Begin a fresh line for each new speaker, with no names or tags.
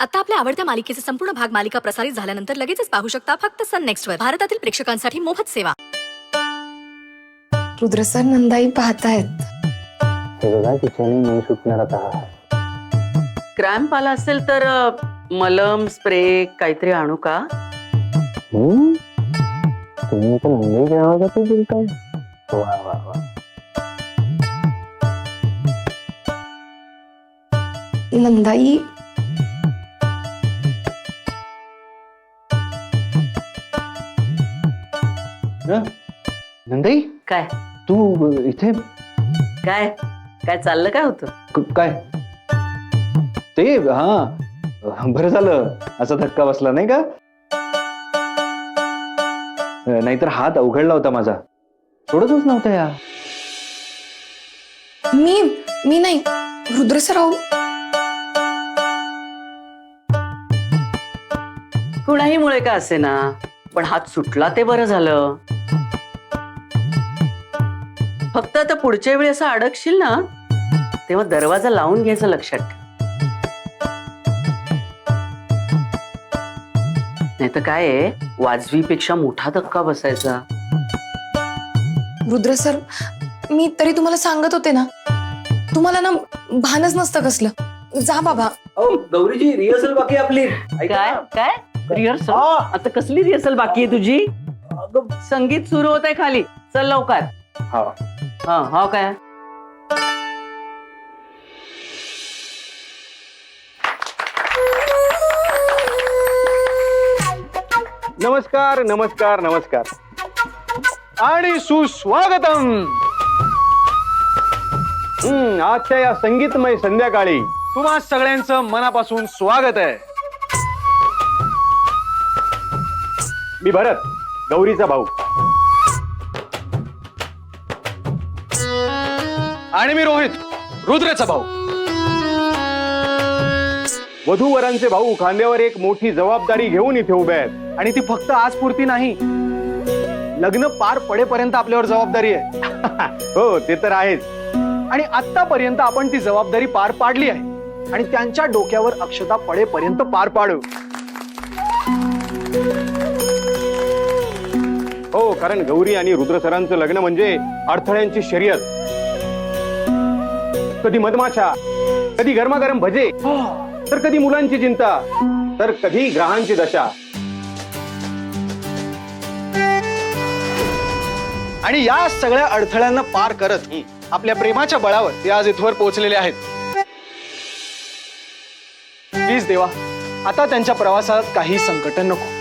आता आपल्या आवडत्या मालिकेचे संपूर्ण भाग मालिका प्रसारित झाल्यानंतर लगेचच पाहू शकता फक्त सन नेक्स्ट वर. भारतातील प्रेक्षकांसाठी मोफत सेवा.
रुद्र सर नंदाई पाहतायत.
हे बघा तिच्याने नाही सुटणार आता.
क्रॅम्प आला असेल तर मलम स्प्रे काहीतरी आणू का?
तुम्ही तर नंदी ग्रामासाठी बोलताय. वा वा वा.
नंदाई
नंदाई
काय
तू इथे
काय काय चाललं काय होतं?
काय ते हा बरं झालं असा धक्का बसला नाही का. नाहीतर हात अवघडला होता माझा. थोडंच नव्हतं या.
मी नाही रुद्र सर आहो.
कुणाही मुळे का असे ना पण हात सुटला ते बरं झालं. फक्त आता पुढच्या वेळी असं अडकशील ना तेव्हा दरवाजा लावून घ्यायचं लक्षात ठेव. नाही तर काय आहे वाजवीपेक्षा मोठा धक्का बसायचा.
रुद्र सर मी तरी तुम्हाला सांगत होते ना, तुम्हाला ना भानच नसतं कसलं. जा बाबा.
गौरीची रिहर्सल बाकी आपली.
काय काय रिहर्सल? आता कसली रिहर्सल बाकी आहे तुझी? संगीत सुरू होत आहे खाली. चल लवकर.
हा
हा काय
नमस्कार नमस्कार नमस्कार आणि सुस्वागतम. आजच्या या संगीतमय संध्याकाळी तुम्हा सगळ्यांचं मनापासून स्वागत आहे. मी भरत, गौरीचा भाऊ. आणि मी रोहित, रुद्रचा भाऊ. वधूवरांचे भाऊ खांद्यावर एक मोठी जबाबदारी घेऊन इथे उभे आहेत. आणि ती फक्त आज पुरती नाही, लग्न पार पडेपर्यंत आपल्यावर जबाबदारी आहे. हो ते तर आहेच. आणि आतापर्यंत आपण ती जबाबदारी पार पाडली आहे आणि त्यांच्या डोक्यावर अक्षता पडेपर्यंत पार पाडू. हो, कारण गौरी आणि रुद्र सरांचं लग्न म्हणजे अडथळ्यांची शर्यत. कधी मधमाशा, कधी गरमागरम भजे, तर कधी मुलांची चिंता, तर कधी ग्रहांची दशा. आणि या सगळ्या अडथळ्यांना पार करत आपल्या प्रेमाच्या बळावर ते आज इथवर पोहोचलेले आहेत. प्लीज देवा, आता त्यांच्या प्रवासात काही संकट नको.